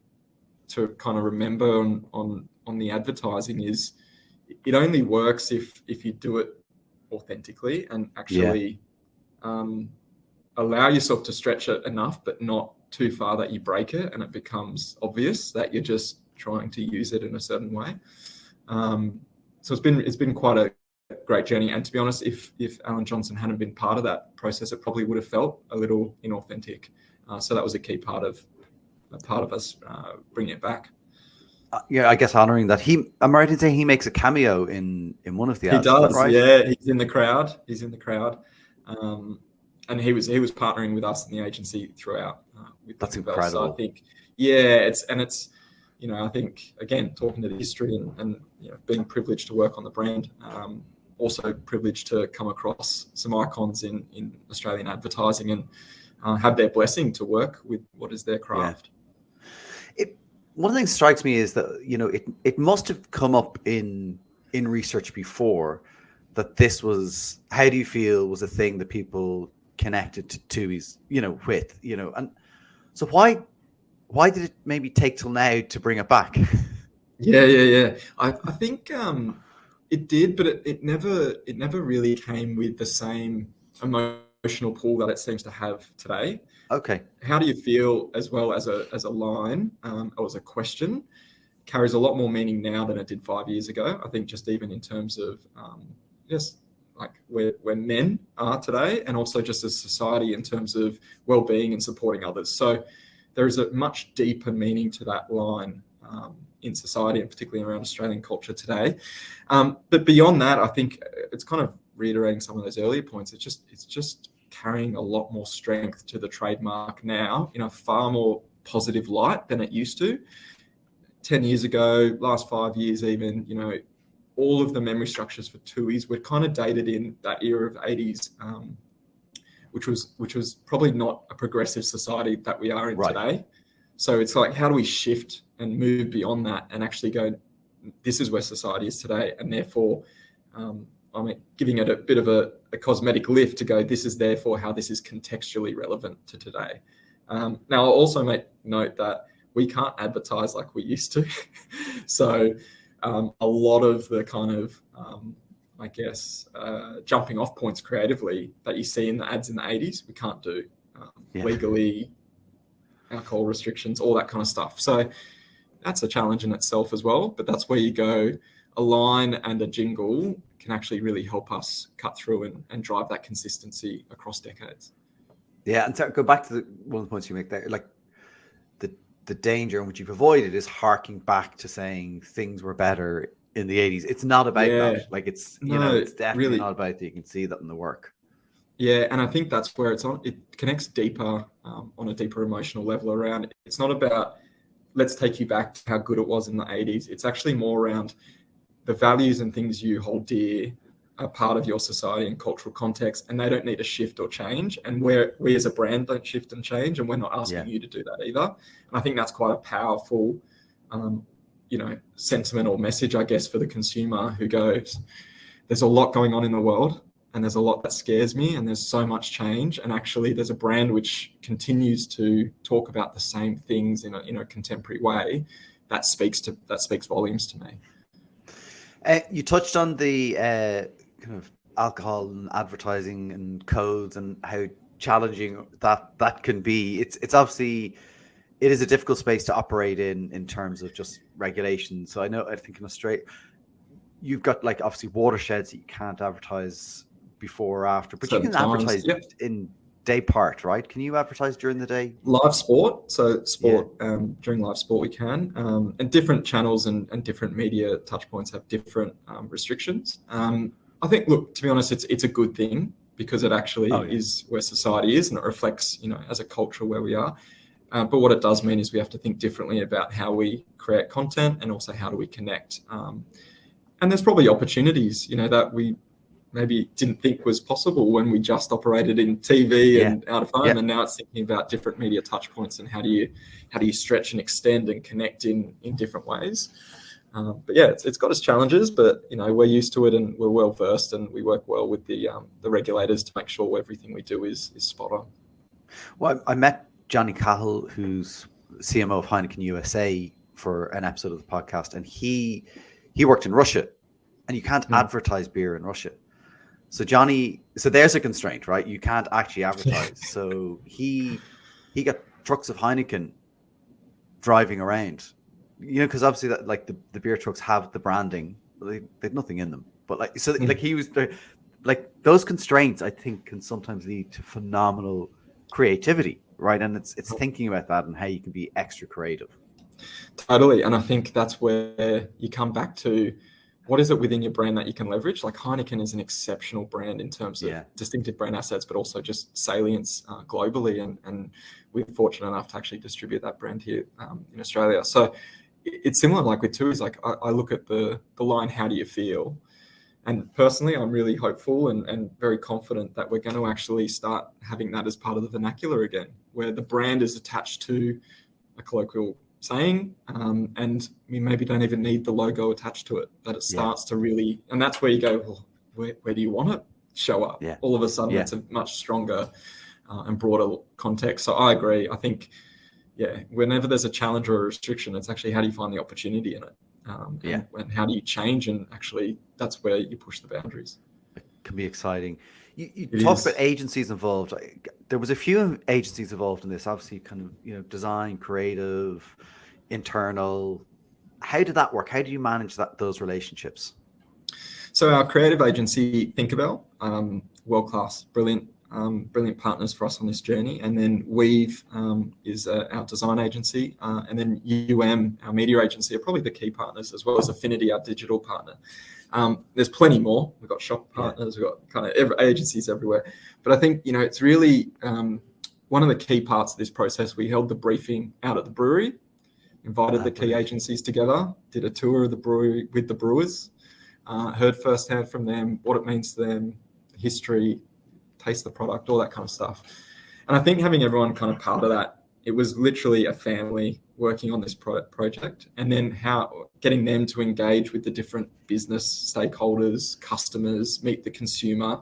to kind of remember on the advertising is it only works if you do it authentically and actually allow yourself to stretch it enough, but not too far that you break it and it becomes obvious that you're just trying to use it in a certain way. So it's been quite a great journey. And to be honest, if Alan Johnson hadn't been part of that process, it probably would have felt a little inauthentic. So that was a key part of us bringing it back. I guess honoring that. I'm right in saying he makes a cameo in one of the ads. He does, right? Yeah. He's in the crowd. And he was partnering with us in the agency throughout. That's incredible. So I think, it's I think again talking to the history and being privileged to work on the brand, also privileged to come across some icons in Australian advertising and have their blessing to work with what is their craft. One thing that strikes me is that it must have come up in research before that this was, how do you feel, was a thing that people connected to Tooheys with, and so why did it maybe take till now to bring it back? Yeah. I think it did, but it never really came with the same emotional pull that it seems to have today. Okay. How do you feel, as well as a line or as a question, carries a lot more meaning now than it did 5 years ago. I think just even in terms of like where men are today, and also just as society in terms of well-being and supporting others. So there is a much deeper meaning to that line in society, and particularly around Australian culture today. But beyond that, I think it's kind of reiterating some of those earlier points. It's just carrying a lot more strength to the trademark now in a far more positive light than it used to. 10 years ago, last 5 years even, all of the memory structures for Tooheys were kind of dated in that era of 80s, which was probably not a progressive society that we are in today. So it's like, how do we shift and move beyond that and actually go, this is where society is today, and therefore giving it a bit of a cosmetic lift to go, this is therefore how this is contextually relevant to today. Now, I'll also make note that we can't advertise like we used to. So a lot of the kind of, jumping off points creatively that you see in the ads in the 80s, we can't do legally, alcohol restrictions, all that kind of stuff. So that's a challenge in itself as well. But that's where you go, a line and a jingle can actually really help us cut through and drive that consistency across decades. Yeah, and to go back to one of the points you make there, like the danger in which you've avoided is harking back to saying things were better in the 80s. It's not about that. Like it's definitely really not about that. You can see that in the work. Yeah, and I think that's where it connects deeper on a deeper emotional level around it. It's not about let's take you back to how good it was in the 80s. It's actually more around the values and things you hold dear are part of your society and cultural context, and they don't need to shift or change. And we as a brand don't shift and change, and we're not asking you to do that either. And I think that's quite a powerful, sentiment or message, I guess, for the consumer who goes, there's a lot going on in the world, and there's a lot that scares me, and there's so much change. And actually, there's a brand which continues to talk about the same things in a contemporary way. That speaks volumes to me. You touched on the kind of alcohol and advertising and codes and how challenging that can be. It's obviously, it is a difficult space to operate in terms of just regulation. So I think in Australia, you've got like obviously watersheds that you can't advertise before or after, but you can advertise in day part, right? Can you advertise during the day? Live sport. So during live sport we can, and different channels and different media touch points have different restrictions. I think, look, to be honest, it's a good thing because it actually is where society is, and it reflects, as a culture where we are. But what it does mean is we have to think differently about how we create content and also how do we connect. And there's probably opportunities, that we maybe didn't think was possible when we just operated in TV and out of home, and now it's thinking about different media touch points and how do you stretch and extend and connect in different ways. But it's got its challenges, but we're used to it and we're well versed, and we work well with the regulators to make sure everything we do is spot on. Well, I met Johnny Cahill, who's CMO of Heineken USA, for an episode of the podcast, and he worked in Russia, and you can't advertise beer in Russia. So there's a constraint, right? You can't actually advertise. So he got trucks of Heineken driving around, because obviously that, like the beer trucks have the branding, they have nothing in them. But he was like those constraints, I think, can sometimes lead to phenomenal creativity, right? And it's thinking about that and how you can be extra creative. Totally. And I think that's where you come back to, what is it within your brand that you can leverage? Like Heineken is an exceptional brand in terms of distinctive brand assets, but also just salience globally. And we're fortunate enough to actually distribute that brand here in Australia. So it's similar like with Tooheys. Like I look at the line, how do you feel? And personally, I'm really hopeful and very confident that we're going to actually start having that as part of the vernacular again, where the brand is attached to a colloquial saying, and we maybe don't even need the logo attached to it, that it starts to really, and that's where you go, well, where do you want it show up? All of a sudden it's a much stronger and broader context. So I agree. I think, whenever there's a challenge or a restriction, it's actually how do you find the opportunity in it? And how do you change? And actually that's where you push the boundaries. It can be exciting. You talked about agencies involved. There was a few agencies involved in this, obviously kind of, design, creative, internal. How did that work? How do you manage those relationships? So our creative agency, Think About, world-class, brilliant. brilliant partners for us on this journey. And then Weave is our design agency. And then our media agency, are probably the key partners, as well as Affinity, our digital partner. There's plenty more. We've got shop partners, we've got kind of agencies everywhere. But I think, it's really one of the key parts of this process. We held the briefing out at the brewery, invited the key agencies together, did a tour of the brewery with the brewers, heard firsthand from them what it means to them, history, taste the product, all that kind of stuff. And I think having everyone kind of part of that, it was literally a family working on this project, and then getting them to engage with the different business stakeholders, customers, meet the consumer.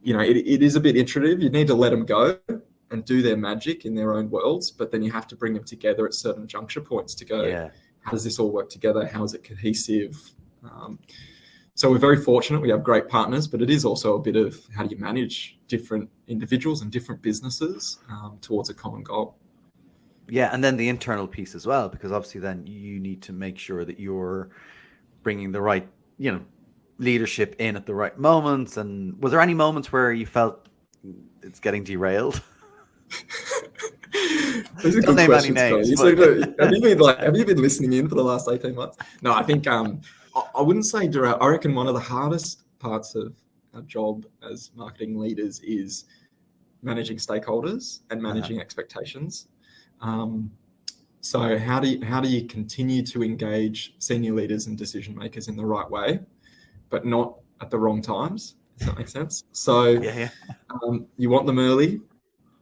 It is a bit iterative. You need to let them go and do their magic in their own worlds, but then you have to bring them together at certain juncture points to go, how does this all work together? How is it cohesive? So we're very fortunate. We have great partners, but it is also a bit of how do you manage different individuals and different businesses towards a common goal. Yeah, and then the internal piece as well, because obviously then you need to make sure that you're bringing the right, leadership in at the right moments. And was there any moments where you felt it's getting derailed? Those are good questions, names, but... have you been listening in for the last 18 months? No, I think I wouldn't say derail. I reckon one of the hardest parts of our job as marketing leaders is managing stakeholders and managing expectations. So how do you continue to engage senior leaders and decision makers in the right way, but not at the wrong times? Does that make sense? So you want them early,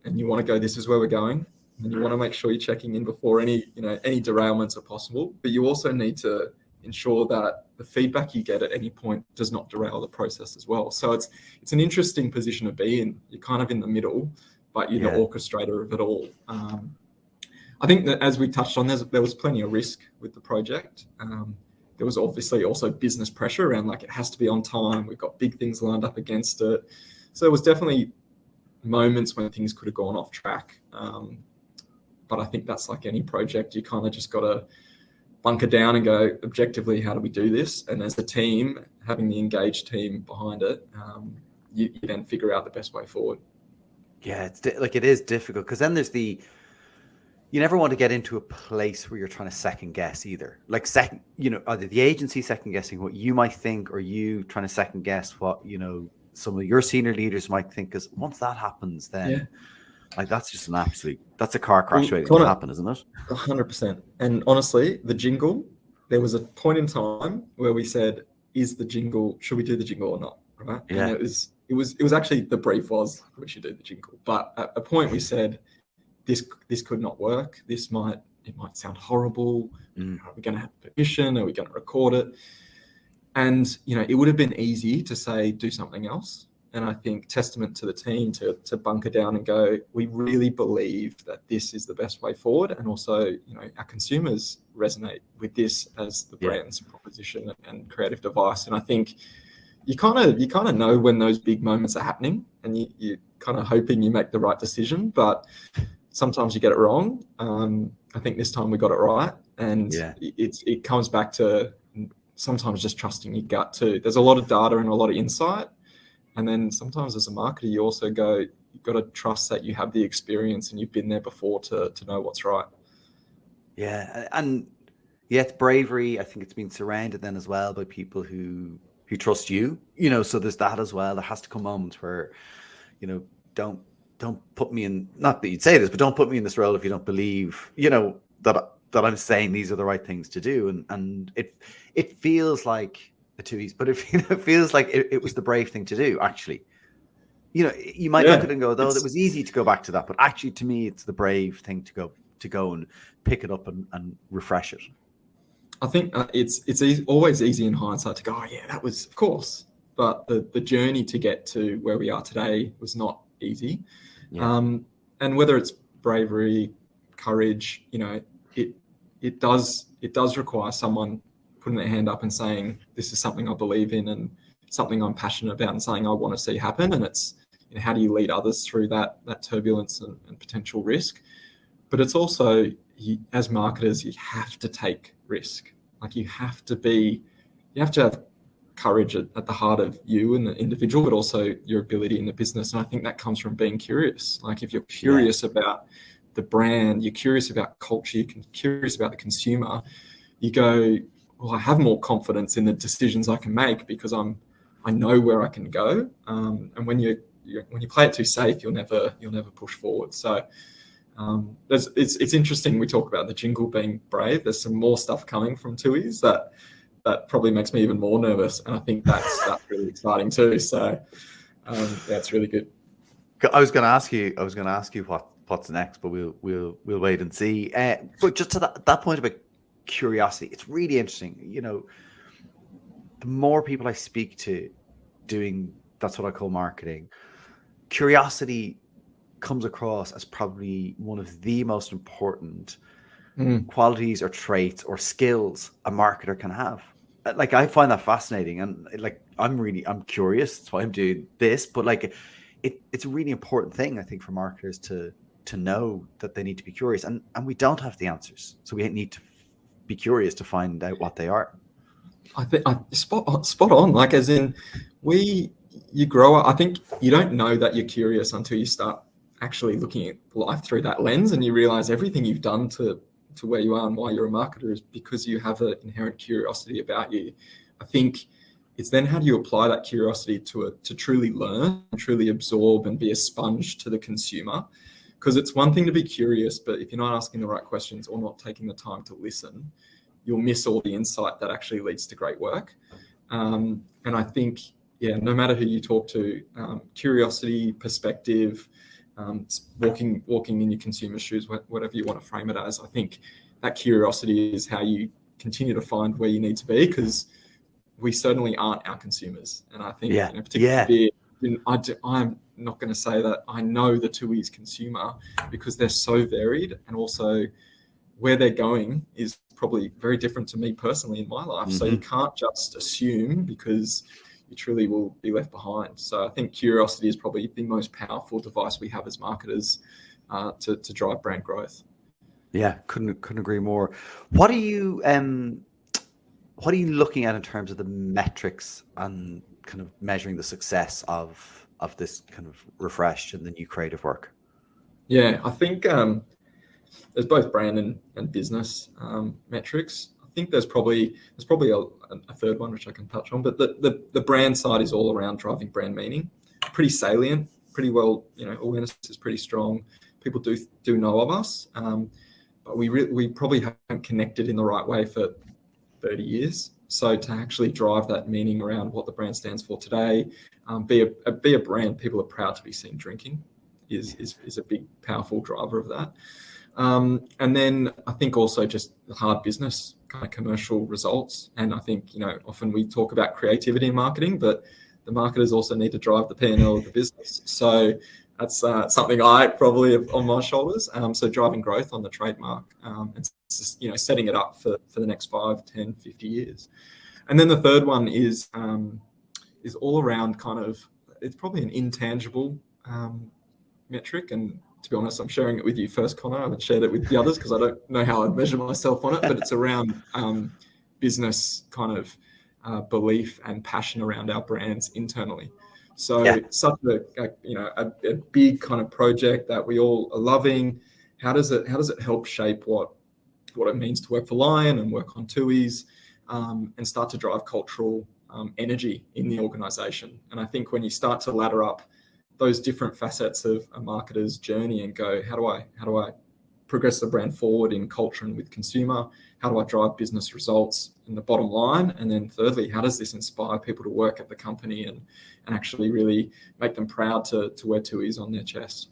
and you want to go, this is where we're going, and you want to make sure you're checking in before any derailments are possible. But you also need to ensure that the feedback you get at any point does not derail the process as well. So it's an interesting position to be in. You're kind of in the middle, but you're the orchestrator of it all. I think that, as we touched on, there was plenty of risk with the project. There was obviously also business pressure around, it has to be on time. We've got big things lined up against it. So there was definitely moments when things could have gone off track. But I think that's like any project. You kind of just got to bunker down and go, objectively, how do we do this? And as a team, having the engaged team behind it, you then figure out the best way forward. Yeah, it is difficult, because then there's you never want to get into a place where you're trying to second guess either. Either the agency second guessing what you might think, or you trying to second guess what, some of your senior leaders might think, because once that happens, then that's just that's a car crash waiting to happen, isn't it? 100%. And honestly, the jingle, there was a point in time where we said, should we do the jingle or not? Right. Yeah. And it was actually, the brief was, we should do the jingle. But at a point we said, this could not work. It might sound horrible. Are we going to have permission? Are we going to record it? And, it would have been easy to say, do something else. And I think testament to the team to bunker down and go, we really believe that this is the best way forward. And also, our consumers resonate with this as the brand's proposition and creative device. And I think you kind of know when those big moments are happening, and you kind of hoping you make the right decision, but sometimes you get it wrong. I think this time we got it right. And it comes back to sometimes just trusting your gut too. There's a lot of data and a lot of insight. And then sometimes as a marketer, you also you've got to trust that you have the experience and you've been there before to know what's right. Yeah. And it's bravery. I think it's been surrounded then as well by people who trust you, so there's that as well. There has to come moments where, don't put me in, not that you'd say this, but don't put me in this role if you don't believe, that I'm saying these are the right things to do. And it feels like the Tooheys, but it feels like it was the brave thing to do, actually. You might look at it and go, though, it was easy to go back to that, but actually to me, it's the brave thing to go and pick it up and refresh it. I think it's always easy in hindsight to go, oh yeah, that was, of course. But the journey to get to where we are today was not easy. Yeah. And whether it's bravery, courage, it does require someone putting their hand up and saying, this is something I believe in and something I'm passionate about, and saying I want to see happen. And it's, how do you lead others through that turbulence and potential risk? But it's also, as marketers, you have to take risk. You have to have courage at the heart of you and the individual, but also your ability in the business. And I think that comes from being curious. Like if you're curious about the brand, you're curious about culture, you're curious about the consumer, you go, well, I have more confidence in the decisions I can make because I know where I can go. And when you play it too safe, you'll never push forward. So it's interesting. We talk about the jingle being brave. There's some more stuff coming from Tooheys that probably makes me even more nervous, and I think that's really exciting too. So that's really good. I was going to ask you what's next, but we'll wait and see. But just to that point about curiosity, it's really interesting. You know, the more people I speak to doing that's what I call marketing, curiosity comes across as probably one of the most important qualities or traits or skills a marketer can have. Like I find that fascinating, and like I'm curious. That's why I'm doing this. But like it's a really important thing, I think, for marketers to know that they need to be curious, and we don't have the answers, so we need to be curious to find out what they are. I think spot on. Like as in you grow up. I think you don't know that you're curious until you start actually looking at life through that lens, and you realize everything you've done to where you are and why you're a marketer is because you have an inherent curiosity about you. I think it's then how do you apply that curiosity to truly learn, truly absorb, and be a sponge to the consumer. Because it's one thing to be curious, but if you're not asking the right questions or not taking the time to listen, you'll miss all the insight that actually leads to great work. And I think, no matter who you talk to, curiosity, perspective, walking in your consumer shoes, whatever you want to frame it as, I think that curiosity is how you continue to find where you need to be, because we certainly aren't our consumers. And I think, particularly I'm not going to say that I know the Tooheys consumer, because they're so varied, and also where they're going is probably very different to me personally in my life. So you can't just assume, because you truly will be left behind. So I think curiosity is probably the most powerful device we have as marketers to drive brand growth. Yeah, couldn't agree more. What are you looking at in terms of the metrics and kind of measuring the success of this kind of refreshed and the new creative work? Yeah, I think there's both brand and business metrics. I think there's probably a third one which I can touch on, but the brand side is all around driving brand meaning. Pretty salient, pretty well, awareness is pretty strong. People do know of us, but we probably haven't connected in the right way for 30 years. So to actually drive that meaning around what the brand stands for today, be a brand people are proud to be seen drinking is a big, powerful driver of that. And then I think also just the hard business kind of commercial results. And I think, often we talk about creativity in marketing, but the marketers also need to drive the P&L of the business. So that's something I probably have on my shoulders. So driving growth on the trademark, and just, setting it up for the next 5, 10, 50 years. And then the third one is all around kind of, it's probably an intangible metric. And to be honest, I'm sharing it with you first, Connor. I haven't shared it with the others because I don't know how I'd measure myself on it, but it's around business kind of belief and passion around our brands internally. So such a big kind of project that we all are loving. How does it help shape what it means to work for Lion and work on Tooheys, and start to drive cultural energy in the organization? And I think when you start to ladder up those different facets of a marketer's journey and go, how do I progress the brand forward in culture and with consumer? How do I drive business results in the bottom line? And then thirdly, how does this inspire people to work at the company and actually really make them proud to wear Tooheys on their chest?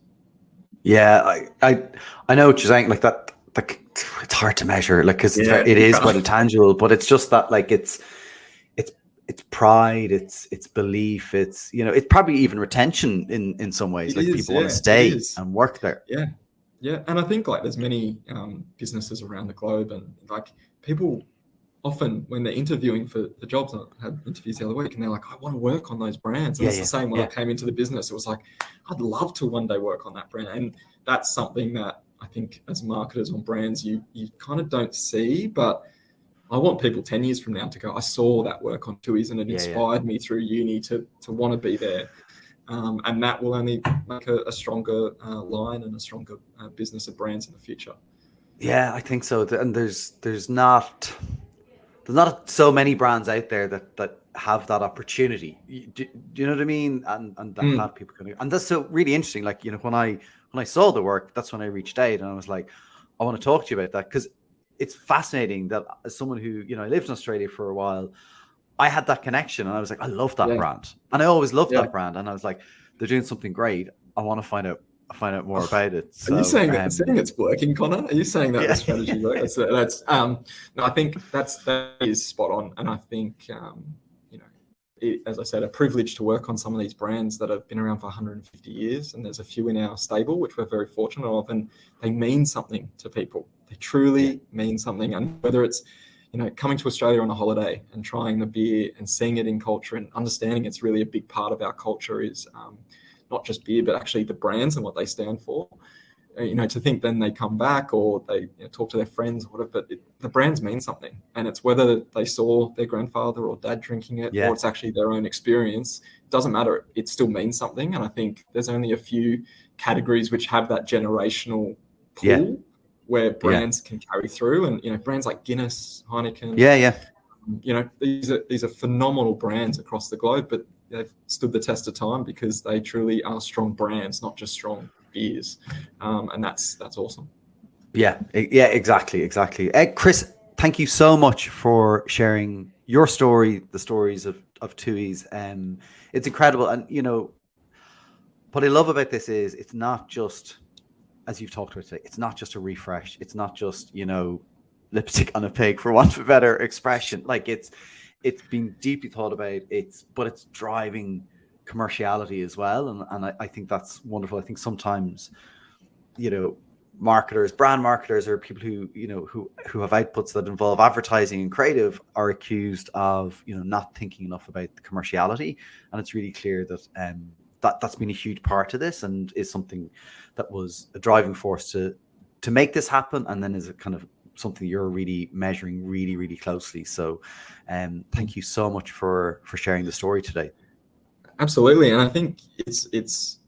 Yeah, I know what you're saying. Like that, like it's hard to measure, like, because it is quite intangible, but it's just that, like, it's pride, it's belief, it's probably even retention in some ways. Like people want to stay and work there. Yeah, and I think like there's many businesses around the globe, and like people often when they're interviewing for the jobs, I had interviews the other week, and they're like, I want to work on those brands. And it's the same when I came into the business. It was like, I'd love to one day work on that brand. And that's something that I think as marketers on brands, you kind of don't see, but I want people 10 years from now to go, I saw that work on Tooheys and it inspired me through uni to want to be there. And that will only make a stronger line and a stronger business of brands in the future. Yeah, I think so. And there's not so many brands out there that have that opportunity. Do you know what I mean? And that have people coming. And that's so really interesting. Like, you know, when I saw the work, that's when I reached out and I was like, I want to talk to you about that, because it's fascinating that as someone who, you know, I lived in Australia for a while, I had that connection and I was like, I love that brand. And I always loved that brand. And I was like, they're doing something great. I want to find out more about it. So, are you saying saying it's working, Connor? Are you saying that the strategy works? That's no, I think that is spot on. And I think, you know, as I said, a privilege to work on some of these brands that have been around for 150 years. And there's a few in our stable, which we're very fortunate of, and they mean something to people. They truly mean something. And whether it's, you know, coming to Australia on a holiday and trying the beer and seeing it in culture and understanding it's really a big part of our culture is not just beer, but actually the brands and what they stand for. You know, to think then they come back or they talk to their friends or whatever, but the brands mean something. And it's whether they saw their grandfather or dad drinking it or it's actually their own experience. It doesn't matter. It still means something. And I think there's only a few categories which have that generational pull where brands can carry through. And, you know, brands like Guinness, Heineken. You know, these are phenomenal brands across the globe, but they've stood the test of time because they truly are strong brands, not just strong beers. And that's awesome. Yeah, exactly. Chris, thank you so much for sharing your story, the stories of Tooheys. It's incredible. And, you know, what I love about this is it's not just, as you've talked about today, it's not just a refresh. It's not just, you know, lipstick on a pig, for want of a better expression. Like it's been deeply thought about, but it's driving commerciality as well. And I think that's wonderful. I think sometimes, you know, brand marketers or people who, you know, who have outputs that involve advertising and creative are accused of, you know, not thinking enough about the commerciality. And it's really clear that that's been a huge part of this and is something that was a driving force to make this happen. And then is a kind of something you're really measuring really, really closely. So thank you so much for sharing the story today. Absolutely. And I think it's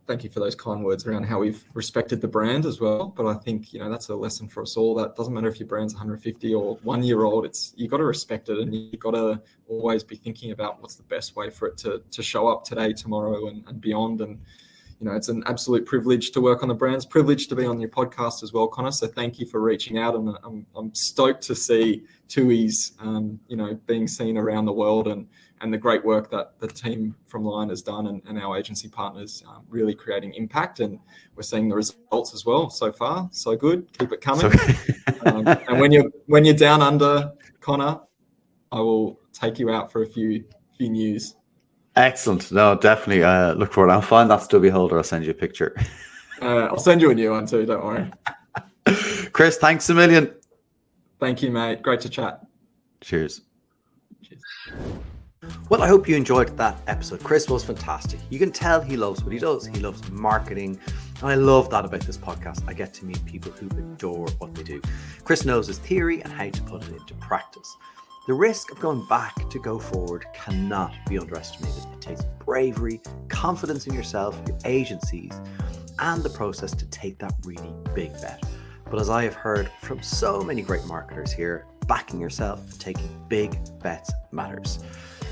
thank you for those kind words around how we've respected the brand as well. But I think, you know, that's a lesson for us all. That doesn't matter if your brand's 150 or 1 year old. You've got to respect it, and you've got to always be thinking about what's the best way for it to show up today, tomorrow, and beyond. And, you know, it's an absolute privilege to work on the brands, privilege to be on your podcast as well, Connor. So thank you for reaching out. And I'm stoked to see Tooheys, you know, being seen around the world and the great work that the team from Lion has done and our agency partners really creating impact. And we're seeing the results as well so far. So good. Keep it coming. And when you're down under, Connor, I will take you out for a few news. Excellent. No, definitely look forward. I'll find that stubby holder. I'll send you a picture. I'll send you a new one too. Don't worry. Chris, thanks a million. Thank you, mate. Great to chat. Cheers. Well, I hope you enjoyed that episode. Chris was fantastic. You can tell he loves what he does. He loves marketing. And I love that about this podcast. I get to meet people who adore what they do. Chris knows his theory and how to put it into practice. The risk of going back to go forward cannot be underestimated. It takes bravery, confidence in yourself, your agencies, and the process to take that really big bet. But as I have heard from so many great marketers here, backing yourself and taking big bets matters.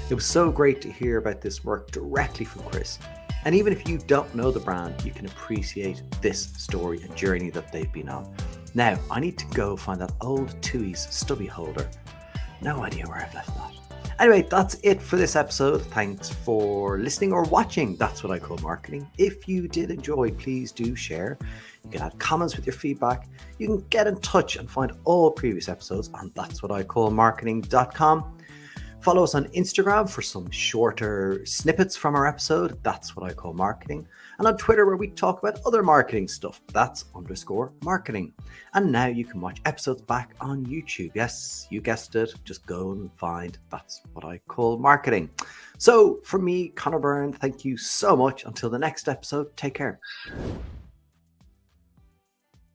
It was so great to hear about this work directly from Chris. And even if you don't know the brand, you can appreciate this story and journey that they've been on. Now, I need to go find that old Tooheys stubby holder. No idea where I've left that. Anyway, that's it for this episode. Thanks for listening or watching. That's what I call marketing. If you did enjoy, please do share. You can add comments with your feedback. You can get in touch and find all previous episodes on that'swhatIcallmarketing.com. Follow us on Instagram for some shorter snippets from our episode. That's what I call marketing. And on Twitter, where we talk about other marketing stuff. That's _marketing. And now you can watch episodes back on YouTube. Yes, you guessed it. Just go and find That's What I Call Marketing. So from me, Connor Byrne, thank you so much. Until the next episode, take care.